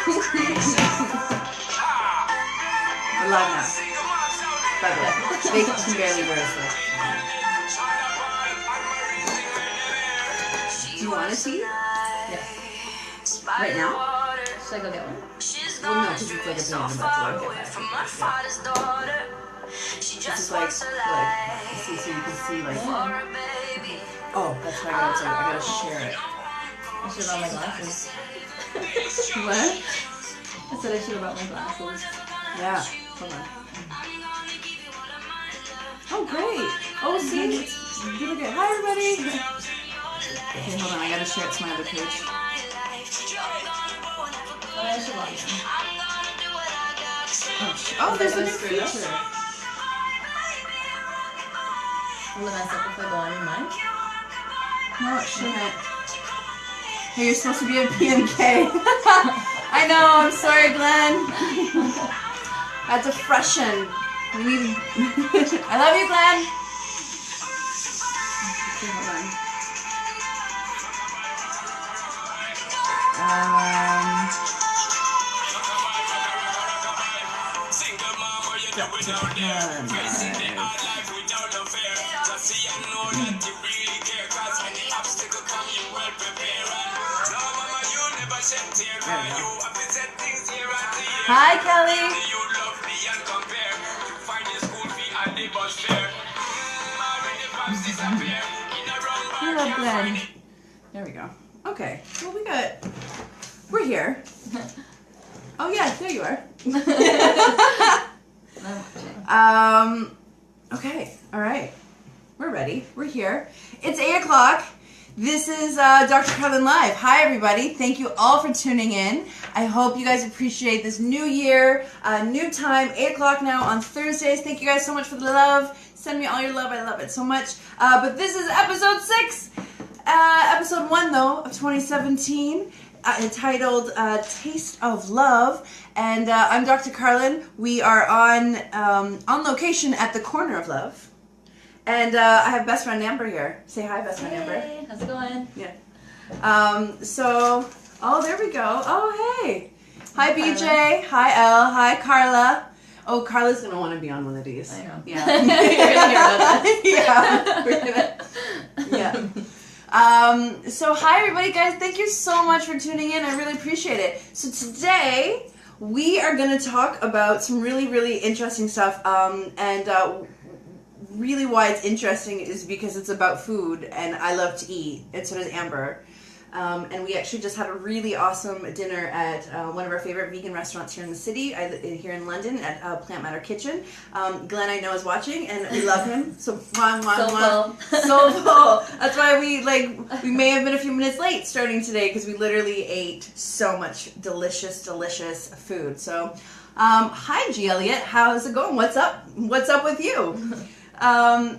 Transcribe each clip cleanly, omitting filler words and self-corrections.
We're live now. By the way, they can barely hear us though. Do you want to see? Yes. Right now? Should I go get one? Well, no, because it's like a thing about to get back. This is like, see, so you can see, like, oh, that's why I gotta share it. I should have brought my glasses. What? I said I should have brought my glasses. Yeah, hold on. Oh, great. Oh, see, it's really good. Hi, everybody. Okay, hold on, I gotta share it to my other page. Oh, I should log in. Oh, there's a new feature. Will it mess up if I go on your mic? No, it shouldn't. Hey, you're supposed to be a PMK. I know, I'm sorry, Glenn. I had to freshen. We need... I love you, Glenn. Okay, hold on. Hi, Kelly. I love Glenn. There we go. Okay. Well, we're here. Oh yeah, there you are. Okay. All right. We're ready. We're here. It's 8 o'clock. This is Dr. Carlen Live. Hi, everybody. Thank you all for tuning in. I hope you guys appreciate this new year, new time, 8 o'clock now on Thursdays. Thank you guys so much for the love. Send me all your love. I love it so much. But this is episode 6. Episode 1, though, of 2017, entitled Taste of Love. And I'm Dr. Carlen. We are on location at the Corner of Love. And I have best friend Amber here. Say hi, best friend Amber. Hey, how's it going? Yeah. Oh, there we go. Oh, hey. Hi, BJ. Carla. Hi, Elle. Hi, Carla. Oh, Carla's going to want to be on one of these. I know. Yeah. You're going to hear about that. Yeah. So hi, everybody, guys. Thank you so much for tuning in. I really appreciate it. So today, we are going to talk about some really, really interesting stuff. Really why it's interesting is because it's about food, and I love to eat, and so does Amber. And we actually just had a really awesome dinner at one of our favorite vegan restaurants here in the city, here in London, at Plant Matter Kitchen. Glenn, I know, is watching, and we love him. So, mwah, mwah, mwah. So full. That's why we may have been a few minutes late starting today, because we literally ate so much delicious, delicious food. So, hi, G. Elliott. How's it going? What's up? What's up with you?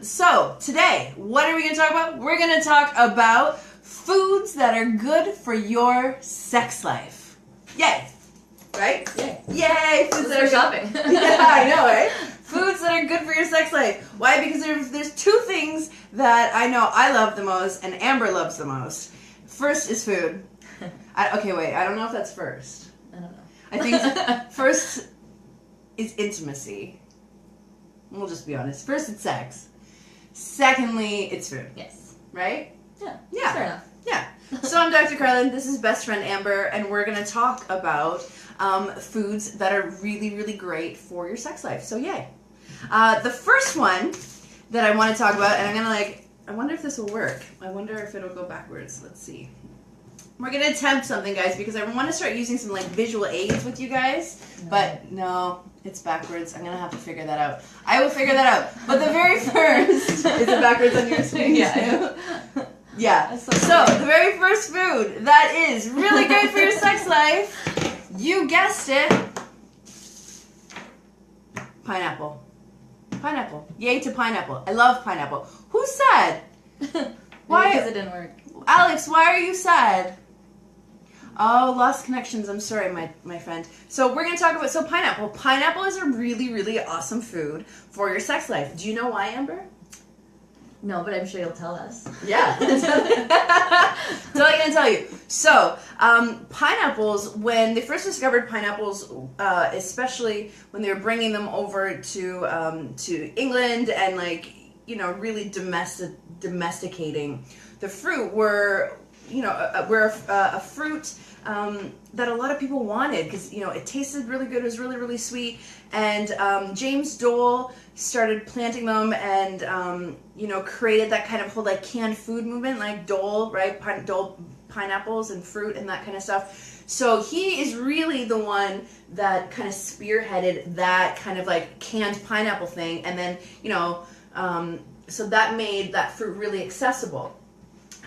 So today, what are we going to talk about? We're going to talk about foods that are good for your sex life. Yay! Right? Yay. Yay! Foods that are shopping. Yeah, I know, right? Foods that are good for your sex life. Why? Because there's two things that I know I love the most and Amber loves the most. First is food. Okay, wait. I don't know if that's first. I don't know. I think first is intimacy. We'll just be honest. First, it's sex. Secondly, it's food. Yes. Right? Yeah. Yeah. Fair enough. Yeah. So I'm Dr. Carlen. This is best friend Amber, and we're going to talk about foods that are really, really great for your sex life. So yay. The first one that I want to talk about, and I'm going to I wonder if this will work. I wonder if it'll go backwards. Let's see. We're going to attempt something, guys, because I want to start using some visual aids with you guys, but no. It's backwards. I'm going to have to figure that out. I will figure that out. But the very first... Is it backwards on your screen? Yeah. Yeah. So the very first food that is really great for your sex life, you guessed it, pineapple. Pineapple. Yay to pineapple. I love pineapple. Who's sad? Why? Because it didn't work. Alex, why are you sad? Oh, lost connections. I'm sorry, my friend. So we're going to talk about, pineapple. Pineapple is a really, really awesome food for your sex life. Do you know why, Amber? No, but I'm sure you'll tell us. Yeah. That's all I'm going to tell you. So, pineapples, when they first discovered pineapples, especially when they were bringing them over to England and, like, you know, really domesticating the fruit, were a fruit that a lot of people wanted because, you know, it tasted really good. It was really, really sweet. And James Dole started planting them and, you know, created that kind of whole, like, canned food movement, like Dole, right? Dole pineapples and fruit and that kind of stuff. So he is really the one that kind of spearheaded that kind of, like, canned pineapple thing. And then, you know, so that made that fruit really accessible.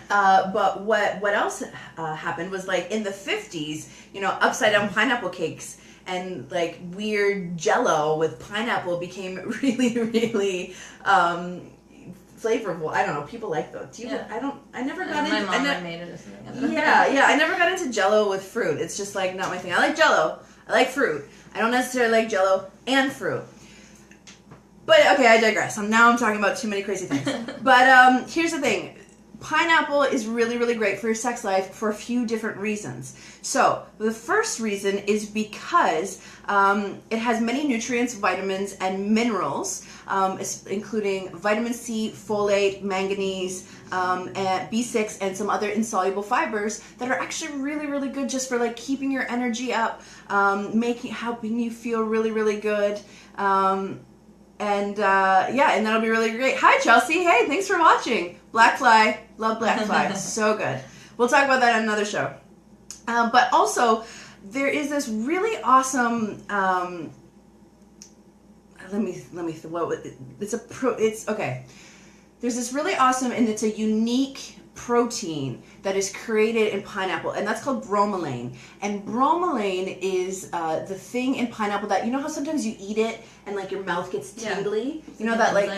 But what else happened was, like, in the 50s, you know, upside down pineapple cakes and, like, weird Jell-O with pineapple became really, really flavorful. I don't know. People like those. Do you? Yeah. I never got into. My mom made it or something. Yeah. I never got into Jell-O with fruit. It's just, like, not my thing. I like Jell-O. I like fruit. I don't necessarily like Jell-O and fruit. But okay, I digress. Now I'm talking about too many crazy things. But here's the thing. Pineapple is really, really great for your sex life for a few different reasons. So, the first reason is because it has many nutrients, vitamins, and minerals, including vitamin C, folate, manganese, and B6, and some other insoluble fibers that are actually really, really good just for, like, keeping your energy up, helping you feel really, really good. And that'll be really great. Hi, Chelsea. Hey, thanks for watching. Black Fly. Love Black Fly. So good. We'll talk about that on another show. But also, there is this really awesome, There's this really awesome, and it's a unique protein that is created in pineapple, and that's called bromelain. And bromelain is the thing in pineapple that, you know how sometimes you eat it and, like, your mouth gets tingly? It's you know that, like,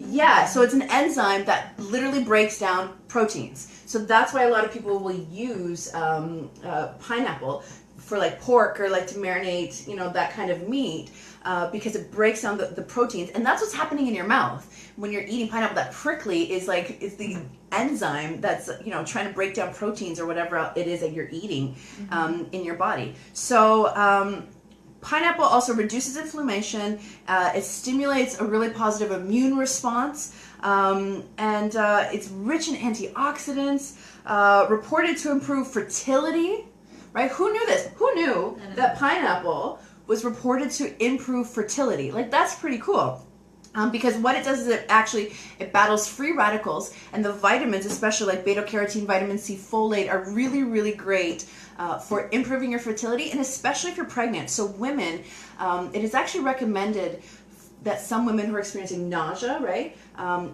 yeah, so it's an enzyme that literally breaks down proteins. So that's why a lot of people will use pineapple for, like, pork or, like, to marinate, you know, that kind of meat. Because it breaks down the proteins, and that's what's happening in your mouth when you're eating pineapple. That prickly is the enzyme that's, you know, trying to break down proteins or whatever it is that you're eating in your body. So pineapple also reduces inflammation. It stimulates a really positive immune response, and it's rich in antioxidants. Reported to improve fertility. Right? Who knew this? Who knew that pineapple was reported to improve fertility? Like, that's pretty cool. Because what it does is it battles free radicals, and the vitamins, especially like beta-carotene, vitamin C, folate, are really, really great for improving your fertility, and especially if you're pregnant. So women, it is actually recommended that some women who are experiencing nausea, right,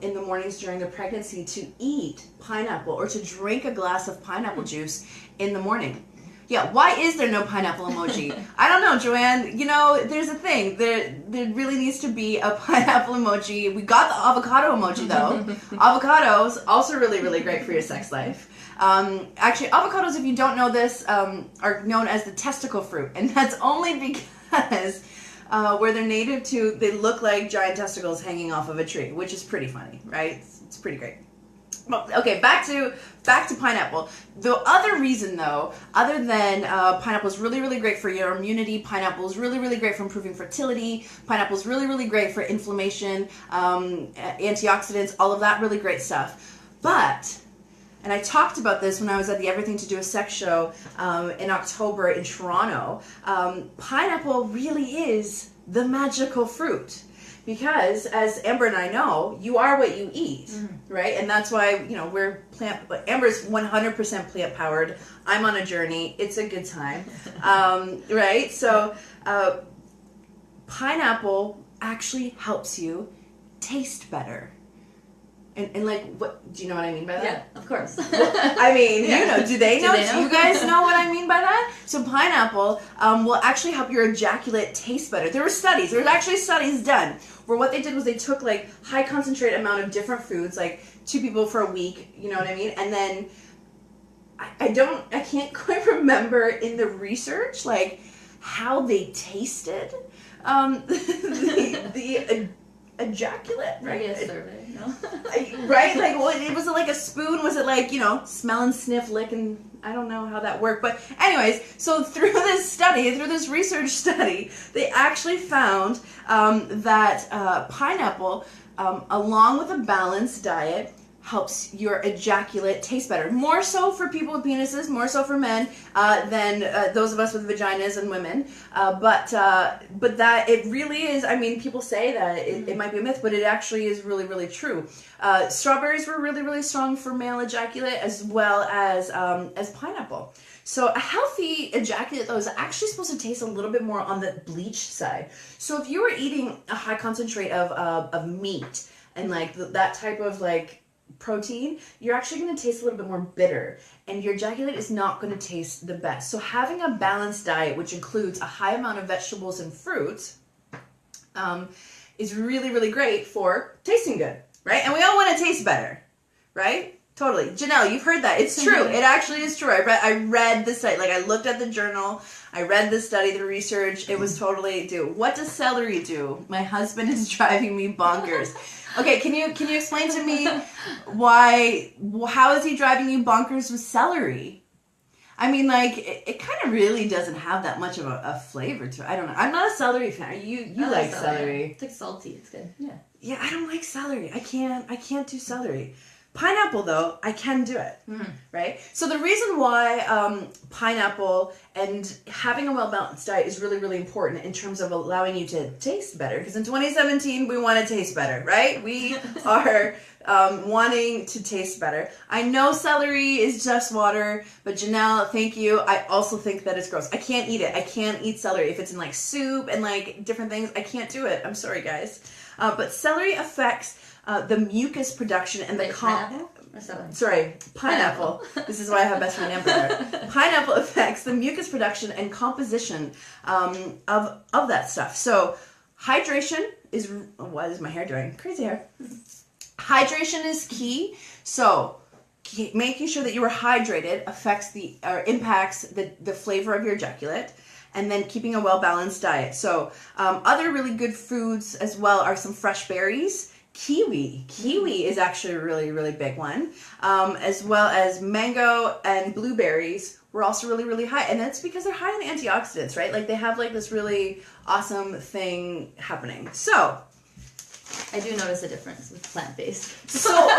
in the mornings during their pregnancy, to eat pineapple or to drink a glass of pineapple juice in the morning. Yeah, why is there no pineapple emoji? I don't know, Joanne. You know, there's a thing. There really needs to be a pineapple emoji. We got the avocado emoji, though. Avocados, also really, really great for your sex life. Actually, avocados, if you don't know this, are known as the testicle fruit. And that's only because where they're native to, they look like giant testicles hanging off of a tree, which is pretty funny, right? It's pretty great. Well, okay, back to pineapple. The other reason, though, other than pineapple is really, really great for your immunity, pineapple is really, really great for improving fertility, pineapple is really, really great for inflammation, antioxidants, all of that really great stuff. But, and I talked about this when I was at the Everything to Do with Sex show in October in Toronto, pineapple really is the magical fruit. Because, as Amber and I know, you are what you eat, right? And that's why, you know, we're Amber's 100% plant-powered. I'm on a journey. It's a good time, right? So, pineapple actually helps you taste better. And like, what do you know what I mean by that? Yeah, of course. Well, I mean, you know, do they know? Do you guys know what I mean by that? So pineapple will actually help your ejaculate taste better. There was actually studies done where what they did was they took like high concentrate amount of different foods, like 2 people for a week, you know what I mean? And then I can't quite remember in the research like how they tasted the ejaculate, right? Maybe a survey, no? Right? Like, well, it was like a spoon. Was it like, smell and sniff, lick, and I don't know how that worked. But anyways, so through this research study, they actually found that pineapple, along with a balanced diet, helps your ejaculate taste better. More so for people with penises, more so for men than those of us with vaginas and women. But that it really is. I mean, people say that it might be a myth, but it actually is really, really true. Strawberries were really, really strong for male ejaculate, as well as pineapple. So a healthy ejaculate, though, is actually supposed to taste a little bit more on the bleached side. So if you were eating a high concentrate of meat and like that type of like protein, you're actually going to taste a little bit more bitter, and your ejaculate is not going to taste the best. So having a balanced diet, which includes a high amount of vegetables and fruits, is really, really great for tasting good, right? And we all want to taste better, right? Totally. Janelle, you've heard that. It's true. It actually is true. I read the site. Like, I looked at the journal. I read the study, the research. It was totally what does celery do? My husband is driving me bonkers. Okay, can you explain to me how is he driving you bonkers with celery? I mean, like, it kind of really doesn't have that much of a flavor to it. I don't know. I'm not a celery fan. You like celery. It's like salty. It's good. Yeah. Yeah, I don't like celery. I can't do celery. Pineapple, though, I can do it, right? So the reason why pineapple and having a well-balanced diet is really, really important in terms of allowing you to taste better, because in 2017, we want to taste better, right? We are wanting to taste better. I know celery is just water, but Janelle, thank you. I also think that it's gross. I can't eat it. I can't eat celery. If it's in like soup and like different things, I can't do it. I'm sorry, guys. But celery affects the mucus production and pineapple? Pineapple. This is why I have best friend Amber. Pineapple affects the mucus production and composition of that stuff. So hydration is, what is my hair doing? Crazy hair. Hydration is key. So making sure that you are hydrated impacts the flavor of your ejaculate. And then keeping a well-balanced diet. So other really good foods as well are some fresh berries. Kiwi is actually a really, really big one, as well as mango and blueberries were also really, really high, and that's because they're high in antioxidants, right? Like they have like this really awesome thing happening. So I do notice a difference with plant-based. So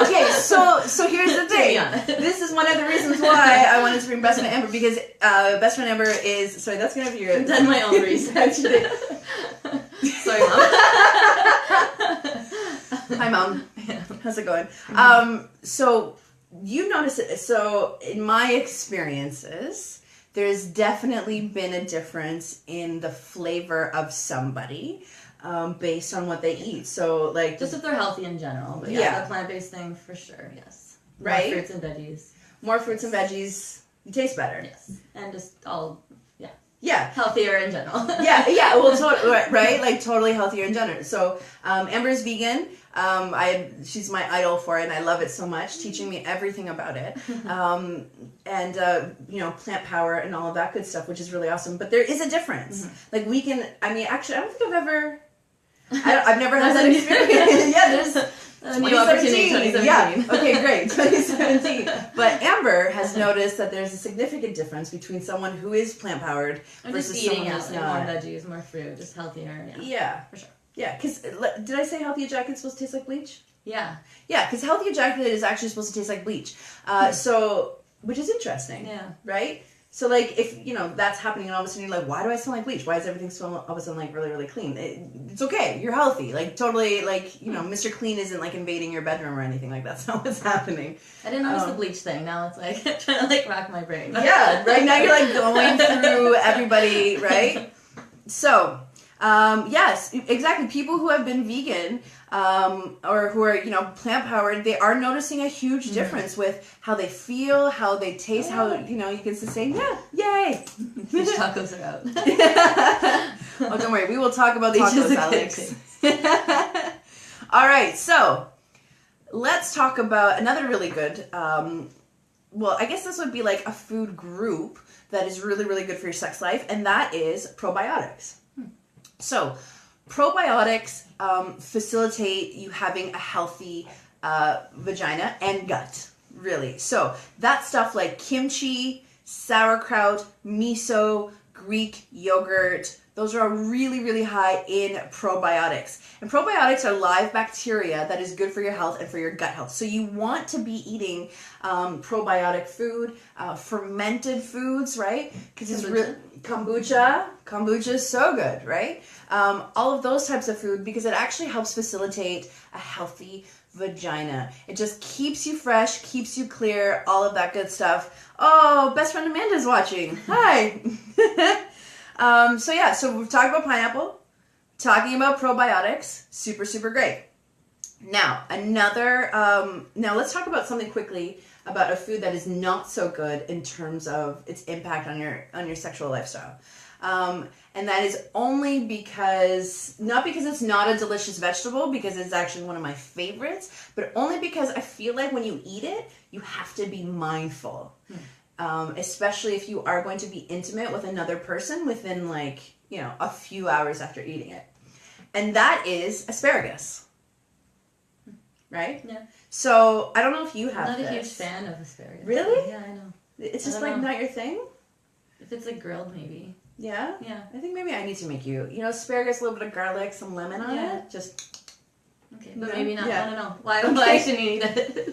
here's the thing. This is one of the reasons why I wanted to bring Best Friend Amber, because Best Friend Amber is, sorry, that's gonna be your. I've done my own research. Sorry, Mom. Hi, Mom. How's it going? So you notice it. So in my experiences, there's definitely been a difference in the flavor of somebody based on what they eat. So like just if they're healthy in general, but the plant-based thing for sure. Yes. Right. More fruits and veggies. More fruits and veggies. You taste better. Yes. And just all. Yeah. Healthier in general. yeah. Well, right? Like totally healthier in general. So, Amber's vegan. She's my idol for it, and I love it so much, teaching me everything about it. And plant power and all of that good stuff, which is really awesome. But there is a difference. Like actually, I don't think I've never had that experience. Yeah, there's 2017. Yeah. Okay, great. 2017. But Amber has noticed that there's a significant difference between someone who is plant-powered versus someone who's not. More veggies, more fruit, just healthier. Yeah. For sure. Yeah, because did I say healthy ejaculate is supposed to taste like bleach? Yeah. Yeah, because healthy ejaculate is actually supposed to taste like bleach. Which is interesting. Yeah. Right? So, like, if, that's happening and all of a sudden you're like, why do I smell like bleach? Why does everything smell all of a sudden, like, really, really clean? It's okay. You're healthy. Like, totally, like, Mr. Clean isn't, like, invading your bedroom or anything like that. That's not what's happening. I didn't notice the bleach thing. Now it's, like, trying to, like, rack my brain. Yeah, right now you're, like, going through everybody, right? So, yes, exactly. People who have been vegan or who are, plant-powered, they are noticing a huge difference with how they feel, how they taste, how, you can sustain. Yeah, yay! Fish tacos are out. Oh, don't worry. We will talk about tacos, Alex. All right, so let's talk about another really good, I guess this would be like a food group that is really, really good for your sex life, and that is probiotics. So, Probiotics facilitate you having a healthy vagina and gut, really. So that stuff like kimchi, sauerkraut, miso, Greek yogurt, those are really, really high in probiotics. And probiotics are live bacteria that is good for your health and for your gut health. So you want to be eating probiotic food, fermented foods, right? Because it's really kombucha. Kombucha is so good, right? All of those types of food, because it actually helps facilitate a healthy vagina. It just keeps you fresh, keeps you clear, all of that good stuff. Oh, best friend Amanda's watching. Hi. So we've talked about pineapple, talking about probiotics, super, super great. Now, now let's talk about something quickly about a food that is not so good in terms of its impact on your sexual lifestyle. And that is only because, not because it's not a delicious vegetable, because it's actually one of my favorites, but only because I feel like when you eat it, you have to be mindful. Especially if you are going to be intimate with another person within a few hours after eating it. And that is asparagus. Right? Yeah. So, I don't know if you have I'm not this. a huge fan of asparagus. Really? Yeah, I know. It's just not your thing? If it's grilled, maybe. Yeah? Yeah. I think maybe I need to make you. Asparagus, a little bit of garlic, some lemon on it. Just... Okay, but maybe not. Yeah. I don't know. Why shouldn't you eat it?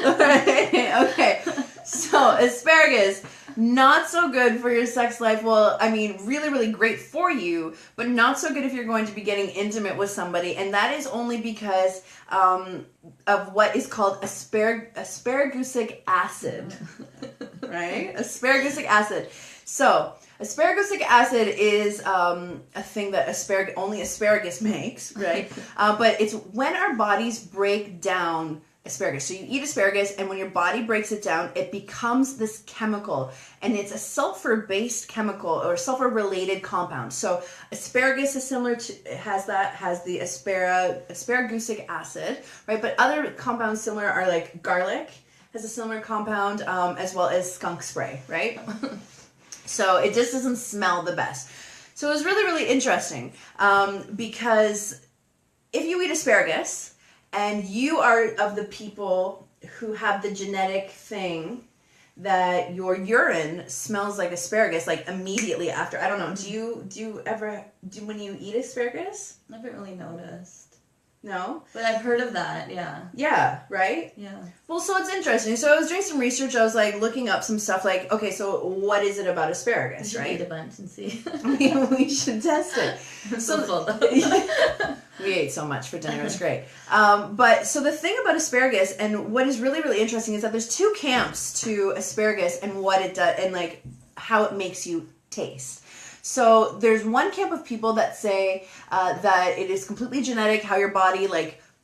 Alright, okay. So, asparagus, not so good for your sex life. Well, I mean, really, really great for you, but not so good if you're going to be getting intimate with somebody. And that is only because of what is called asparagusic acid. Right? Asparagusic acid. So, asparagusic acid is a thing that only asparagus makes, right? But it's when our bodies break down asparagus. So you eat asparagus, and when your body breaks it down, it becomes this chemical, and it's a sulfur-based chemical or sulfur-related compound. So asparagus is similar to has the asparagusic acid, right? But other compounds similar are like garlic has a similar compound, as well as skunk spray, right? So it just doesn't smell the best. So it was really, really interesting because if you eat asparagus and you are of the people who have the genetic thing that your urine smells like asparagus, like immediately after, I don't know, do you ever when you eat asparagus? I haven't really noticed. No? But I've heard of that, yeah. Yeah, right? Yeah. Well, so it's interesting. So I was doing some research. I was looking up some stuff okay, so what is it about asparagus, right? right? Eat a bunch and see. we should test it. I'm so full though. We ate so much for dinner. It was great. But so the thing about asparagus, and what is really, really interesting, is that there's two camps to asparagus and what it does and how it makes you taste. So there's one camp of people that say that it is completely genetic, how your body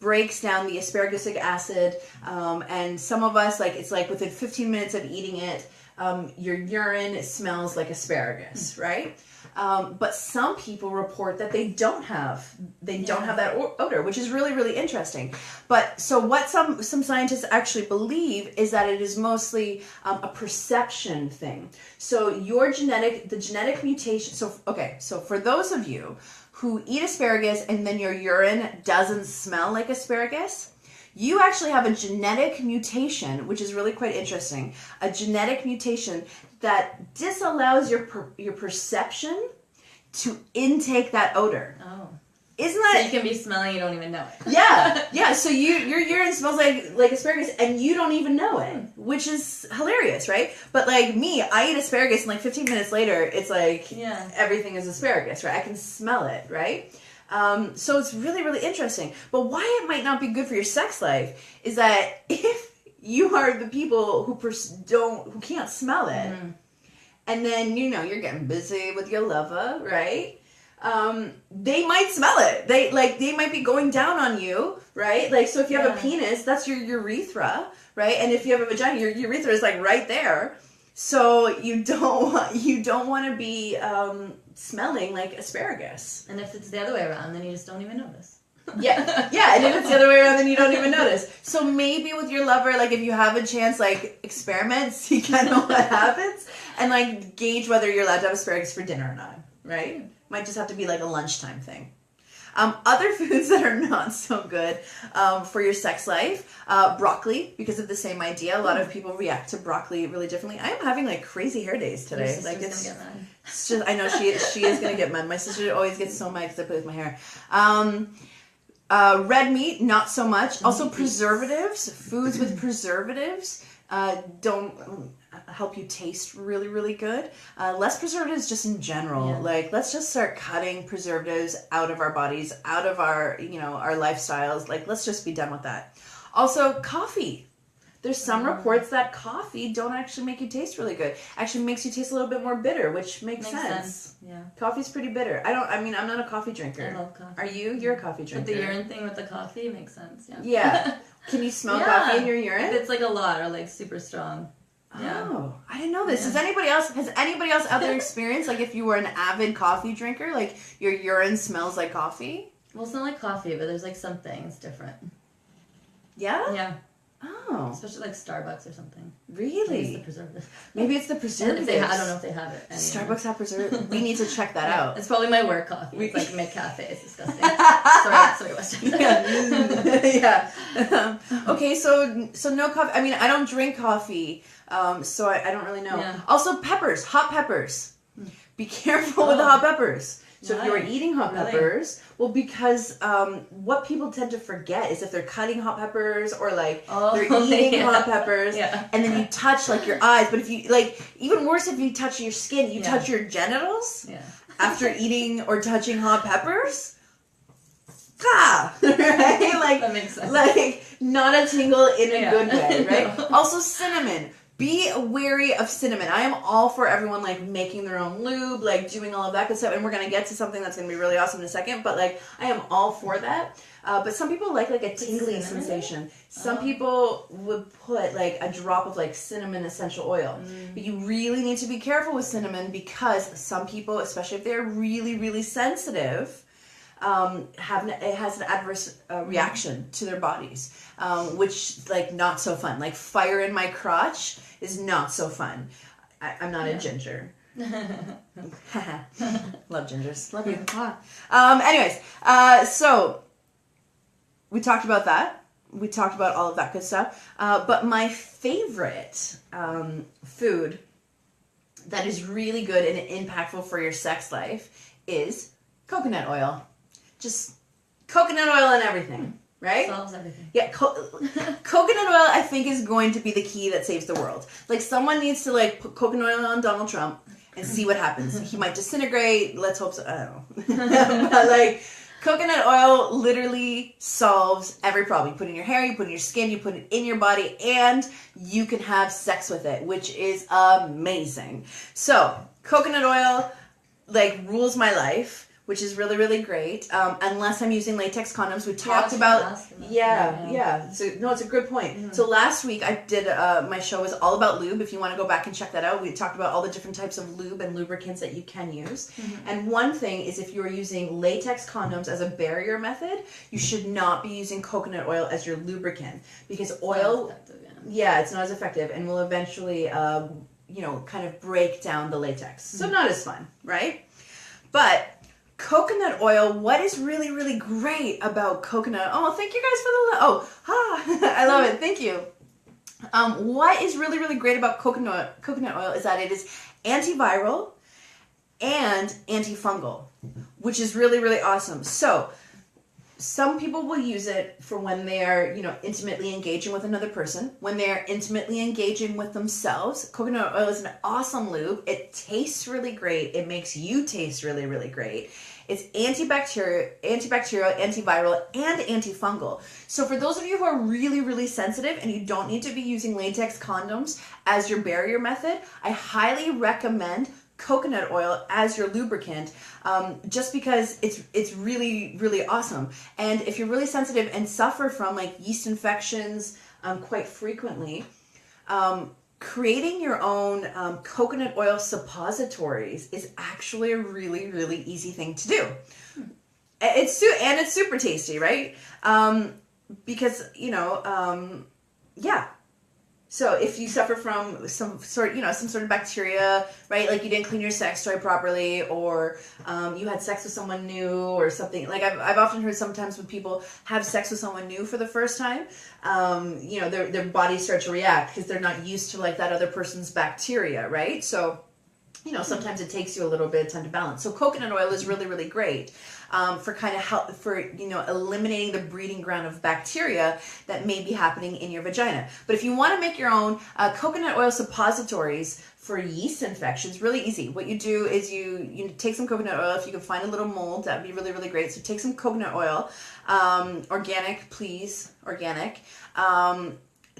breaks down the asparagusic acid, and some of us it's within 15 minutes of eating it, your urine smells like asparagus, right? But some people report that they don't have that odor, which is really, really interesting. But so what some scientists actually believe is that it is mostly a perception thing. So the genetic mutation. So for those of you who eat asparagus and then your urine doesn't smell like asparagus, you actually have a genetic mutation, which is really quite interesting. A genetic mutation that disallows your perception to intake that odor. Oh. Isn't that... So you can be smelling, you don't even know it. Yeah. So your urine smells like asparagus and you don't even know it, which is hilarious, right? But me, I eat asparagus and 15 minutes later, it's everything is asparagus, right? I can smell it, right? So it's really, really interesting. But why it might not be good for your sex life is that if you are the people who can't smell it, and then you're getting busy with your lover, right? They might smell it. They might be going down on you, right? So if you have a penis, that's your urethra, right? And if you have a vagina, your urethra is right there. So you don't want to be smelling like asparagus. And if it's the other way around, then you just don't even notice. Yeah, and if it's the other way around, then you don't even notice. So maybe with your lover, if you have a chance, experiment, see kind of what happens, and gauge whether you're allowed to have asparagus for dinner or not, right? Might just have to be a lunchtime thing. Other foods that are not so good for your sex life, broccoli, because of the same idea. A lot of people react to broccoli really differently. I am having like crazy hair days today. Your Like sister's gonna get mad. it's just, I know she is gonna get mad. My sister always gets so mad because I play with my hair. Red meat, not so much. Also preservatives, foods with preservatives don't help you taste really, really good. Less preservatives just in general. Yeah. Like, let's just start cutting preservatives out of our bodies, out of our, our lifestyles. Like, let's just be done with that. Also, coffee. There's some reports that coffee don't actually make you taste really good. Actually makes you taste a little bit more bitter, which makes sense. Yeah. Coffee's pretty bitter. I'm not a coffee drinker. I love coffee. Are you? You're a coffee drinker. But the urine thing with the coffee makes sense, yeah. Yeah. Can you smell coffee in your urine? If it's like a lot or like super strong. Yeah. Oh, I didn't know this. Has anybody else out there experienced, like, if you were an avid coffee drinker, like your urine smells like coffee? Well, it's not like coffee, but there's like some things different. Yeah? Yeah. Oh. Especially like Starbucks or something. Really? Maybe it's the preservative. Maybe it's the preservatives. I don't know if they have it anymore. Starbucks have preservatives. We need to check that out. It's probably my work coffee. It's like McCafe. It's disgusting. sorry, Western. Yeah. Okay, so no coffee. I mean, I don't drink coffee, so I don't really know. Yeah. Also, peppers, hot peppers. Be careful with the hot peppers. So if you are eating hot peppers, well, because what people tend to forget is if they're cutting hot peppers or like they're eating hot peppers, and then you touch like your eyes. But if you even worse, if you touch your skin, you touch your genitals after eating or touching hot peppers. Right? Like, that makes sense. Like, not a tingle in a good way, right? Also, cinnamon. Be wary of cinnamon. I am all for everyone like making their own lube, like doing all of that good stuff. And we're going to get to something that's going to be really awesome in a second. But like, I am all for that. But some people like a tingly sensation. Some people would put like a drop of like cinnamon essential oil. But you really need to be careful with cinnamon because some people, especially if they're really, really sensitive, it has an adverse reaction to their bodies, which like not so fun. Like fire in my crotch is not so fun. I'm not a ginger. Love gingers. Love you. Anyways, so we talked about that. We talked about all of that good stuff. But my favorite food that is really good and impactful for your sex life is coconut oil. Just coconut oil and everything, right? Solves everything. Yeah, coconut oil I think is going to be the key that saves the world. Like someone needs to like put coconut oil on Donald Trump and see what happens. He might disintegrate. Let's hope so. I don't know. But like coconut oil literally solves every problem. You put it in your hair, you put it in your skin, you put it in your body, and you can have sex with it, which is amazing. So coconut oil like rules my life, which is really, really great. Unless I'm using latex condoms. We talked about... Yeah. So, no, it's a good point. Mm-hmm. So last week I did... my show was all about lube. If you want to go back and check that out, we talked about all the different types of lube and lubricants that you can use. Mm-hmm. And one thing is if you are using latex condoms as a barrier method, you should not be using coconut oil as your lubricant. Because oil... it's not as effective and will eventually, kind of break down the latex. So not as fun, right? But... coconut oil, what is really, really great about coconut... Oh, thank you guys for the... I love it. Thank you. What is really, really great about coconut oil is that it is antiviral and antifungal, which is really, really awesome. So, some people will use it for when they are, intimately engaging with another person, when they are intimately engaging with themselves. Coconut oil is an awesome lube. It tastes really great. It makes you taste really, really great. It's antibacterial, antiviral, and antifungal. So for those of you who are really, really sensitive and you don't need to be using latex condoms as your barrier method, I highly recommend coconut oil as your lubricant, just because it's really, really awesome. And if you're really sensitive and suffer from like yeast infections quite frequently, creating your own coconut oil suppositories is actually a really, really easy thing to do. It's super tasty, right? Because So if you suffer from some sort of bacteria, right? Like you didn't clean your sex toy properly, or you had sex with someone new or something. Like I've often heard sometimes when people have sex with someone new for the first time, their body starts to react because they're not used to like that other person's bacteria, right? So, sometimes it takes you a little bit of time to balance. So coconut oil is really, really great for kind of help for, eliminating the breeding ground of bacteria that may be happening in your vagina. But if you want to make your own coconut oil suppositories for yeast infections, really easy. What you do is you take some coconut oil. If you can find a little mold, that would be really, really great. So take some coconut oil, organic, please, organic.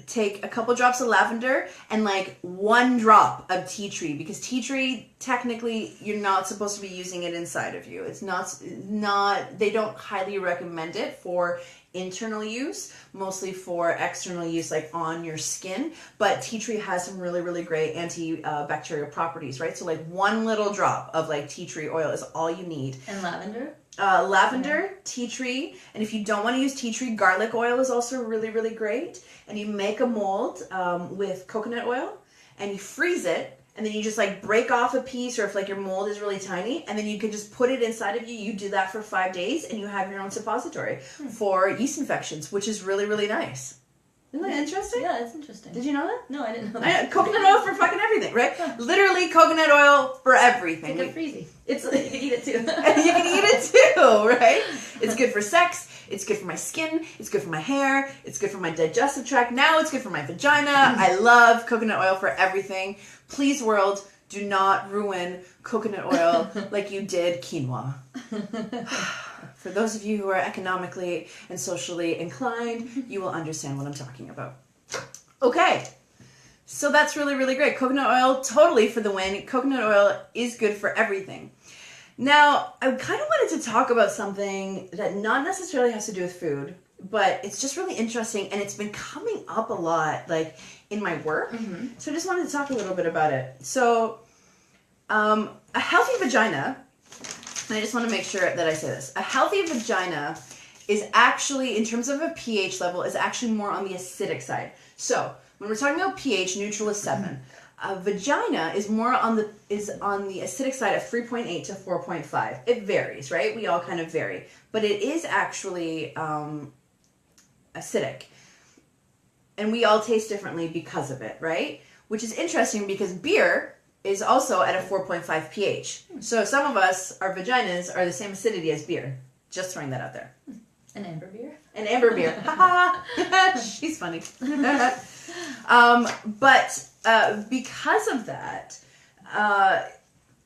Take a couple drops of lavender and like 1 drop of tea tree, because tea tree, technically, you're not supposed to be using it inside of you. It's not, they don't highly recommend it for internal use, mostly for external use, like on your skin. But tea tree has some really, really great antibacterial properties, right? So like 1 little drop of like tea tree oil is all you need. And lavender? Lavender, tea tree, and if you don't want to use tea tree, garlic oil is also really, really great. And you make a mold with coconut oil, and you freeze it, and then you just like break off a piece, or if like your mold is really tiny, and then you can just put it inside of you. You do that for 5 days, and you have your own suppository for yeast infections, which is really, really nice. Isn't that interesting? Yeah, it's interesting. Did you know that? No, I didn't know that. Coconut oil for fucking everything, right? Literally coconut oil for everything. It's like a freezy. It's you can eat it too. You can eat it too, right? It's good for sex. It's good for my skin. It's good for my hair. It's good for my digestive tract. Now it's good for my vagina. I love coconut oil for everything. Please, world, do not ruin coconut oil like you did quinoa. For those of you who are economically and socially inclined, you will understand what I'm talking about. Okay. So that's really, really great. Coconut oil, totally for the win. Coconut oil is good for everything. Now, I kind of wanted to talk about something that not necessarily has to do with food, but it's just really interesting, and it's been coming up a lot, like, in my work. Mm-hmm. So I just wanted to talk a little bit about it. So, a healthy vagina, and I just want to make sure that I say this. A healthy vagina is actually, in terms of a pH level, is actually more on the acidic side. So, when we're talking about pH, neutral is 7. A vagina is more on the acidic side of 3.8 to 4.5. It varies, right? We all kind of vary, but it is actually acidic, and we all taste differently because of it, right? Which is interesting because beer is also at a 4.5 pH. So some of us, our vaginas are the same acidity as beer. Just throwing that out there. An amber beer. An amber beer. She's funny. But because of that,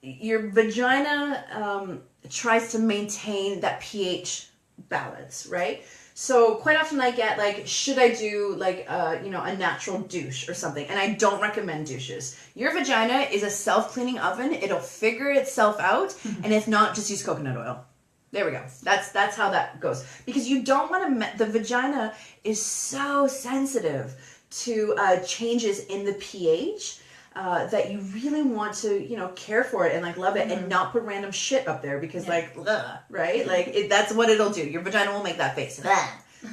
your vagina tries to maintain that pH balance, right? So quite often I get like, should I do like a natural douche or something? And I don't recommend douches. Your vagina is a self-cleaning oven. It'll figure itself out. And if not, just use coconut oil. There we go. That's how that goes. Because you don't want to, the vagina is so sensitive to changes in the pH that you really want to, care for it and like love it and not put random shit up there because right? Like that's what it'll do. Your vagina will make that face.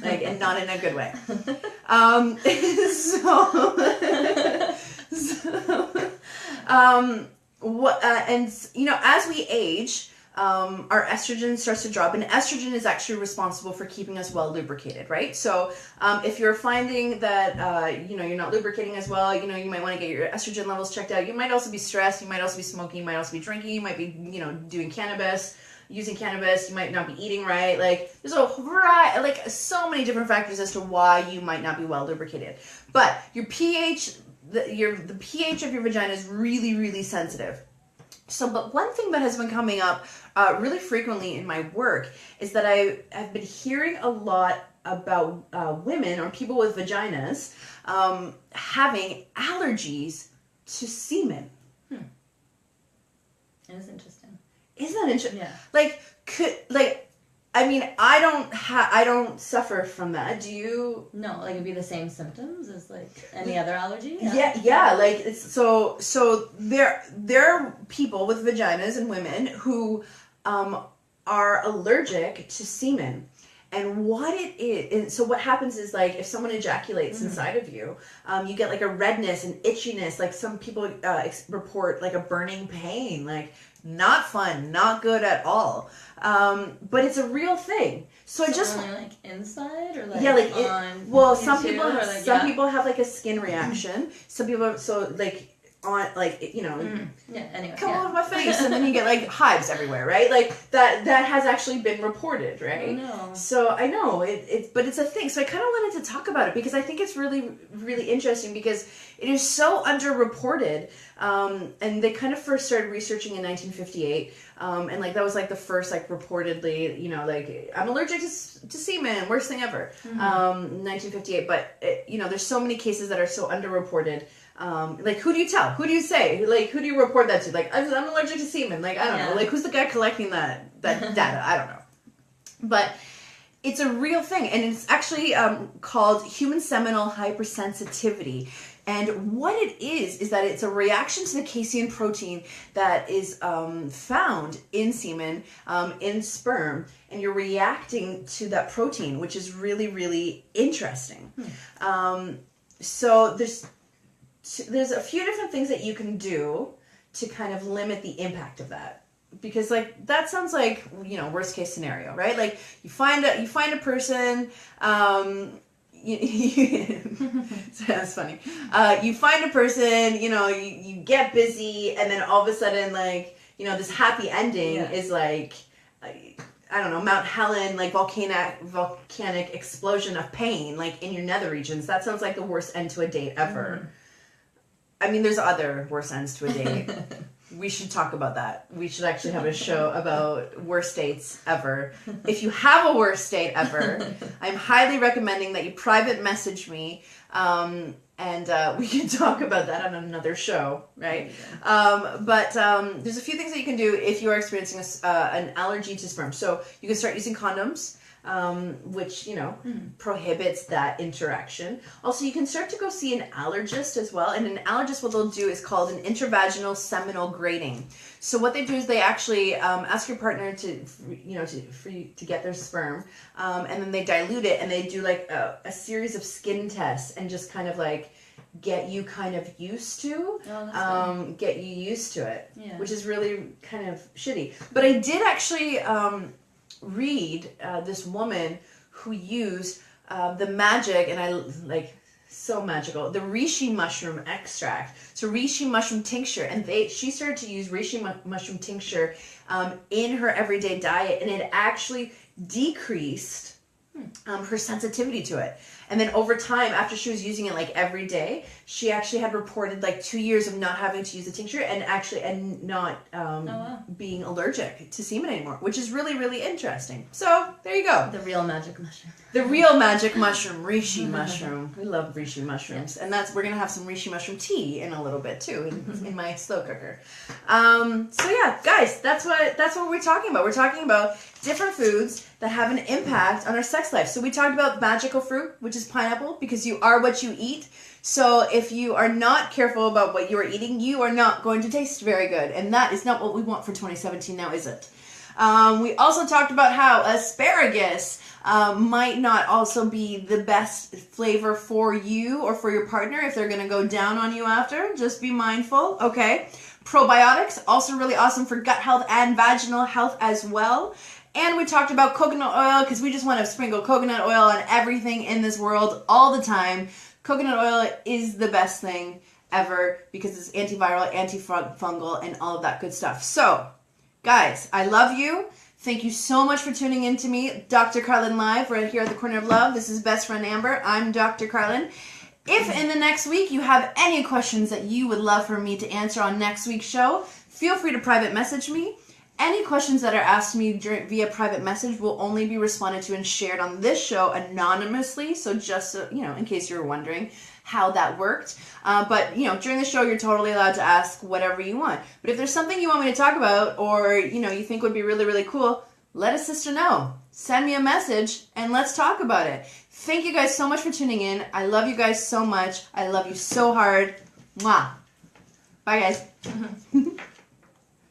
Like, and not in a good way. As we age, our estrogen starts to drop, and estrogen is actually responsible for keeping us well lubricated, right? So if you're finding that you're not lubricating as well, you might want to get your estrogen levels checked out. You might also be stressed, you might also be smoking, you might also be drinking, you might be doing cannabis, using cannabis, you might not be eating right. Like there's a variety, like so many different factors as to why you might not be well lubricated. But your pH, the pH of your vagina is really, really sensitive. So, but one thing that has been coming up really frequently in my work is that I have been hearing a lot about women or people with vaginas having allergies to semen. That is interesting. Isn't that interesting? Yeah. I don't suffer from that. Do you? No, like it'd be the same symptoms as like any other allergy. Yeah. Like it's so there are people with vaginas and women who are allergic to semen, And what it is, and so what happens is like if someone ejaculates inside of you, you get like a redness and itchiness. Like some people report like a burning pain, like not fun, not good at all. But it's a real thing. So I just only like inside or like on well, some too, people or like, people have like a skin reaction. Some people like on like anyway, come over my face, and then you get like hives everywhere, right? Like that has actually been reported, right? Oh, no. So I know but it's a thing. So I kind of wanted to talk about it because I think it's really, really interesting because it is so underreported. And they kind of first started researching in 1958, and like that was like the first like reportedly, like I'm allergic to semen, worst thing ever, 1958. But there's so many cases that are so underreported. Like who do you tell? Who do you say? Like who do you report that to? Like I'm allergic to semen. Like I don't know. Like who's the guy collecting that data? I don't know. But it's a real thing, and it's actually called human seminal hypersensitivity. And what it is that it's a reaction to the casein protein that is found in semen, in sperm, and you're reacting to that protein, which is really, really interesting. So there's a few different things that you can do to kind of limit the impact of that. Because like that sounds like worst case scenario, right? Like you find a person, that's funny. You find a person, you get busy, and then all of a sudden, like this happy ending is like I don't know, Mount Helen, like volcanic explosion of pain, like in your nether regions. That sounds like the worst end to a date ever. I mean, there's other worst ends to a date. We should talk about that. We should actually have a show about worst dates ever. If you have a worst date ever, I'm highly recommending that you private message me, and we can talk about that on another show, right? But there's a few things that you can do if you are experiencing an allergy to sperm. So you can start using condoms, which, prohibits that interaction. Also, you can start to go see an allergist as well. And an allergist, what they'll do is called an intravaginal seminal grading. So what they do is they actually ask your partner for you to get their sperm, and then they dilute it, and they do like a series of skin tests and just kind of like get you kind of used to, get you used to it, which is really kind of shitty. But I did actually read this woman who used the magic, and I like so magical, the reishi mushroom extract. So reishi mushroom tincture, and she started to use reishi mushroom tincture in her everyday diet, and it actually decreased her sensitivity to it. And then over time, after she was using it like every day, she actually had reported like 2 years of not having to use the tincture and not being allergic to semen anymore, which is really, really interesting. So there you go. The real magic mushroom. The real magic mushroom, reishi mushroom. We love reishi mushrooms, and we're gonna have some reishi mushroom tea in a little bit too in my slow cooker. So yeah, guys, that's what we're talking about. We're talking about different foods that have an impact on our sex life. So we talked about magical fruit, which is pineapple, because you are what you eat. So if you are not careful about what you are eating, you are not going to taste very good, and that is not what we want for 2017 now, is it? We also talked about how asparagus might not also be the best flavor for you or for your partner if they're going to go down on you after. Just be mindful, okay? Probiotics, also really awesome for gut health and vaginal health as well. And we talked about coconut oil because we just want to sprinkle coconut oil on everything in this world all the time. Coconut oil is the best thing ever because it's antiviral, antifungal, and all of that good stuff. So, guys, I love you. Thank you so much for tuning in to me, Dr. Carlen Live, right here at the Corner of Love. This is Best Friend Amber. I'm Dr. Carlen. If in the next week you have any questions that you would love for me to answer on next week's show, feel free to private message me. Any questions that are asked me via private message will only be responded to and shared on this show anonymously. So just so, in case you were wondering how that worked. But during the show, you're totally allowed to ask whatever you want. But if there's something you want me to talk about or, you think would be really, really cool, let a sister know. Send me a message and let's talk about it. Thank you guys so much for tuning in. I love you guys so much. I love you so hard. Mwah. Bye, guys.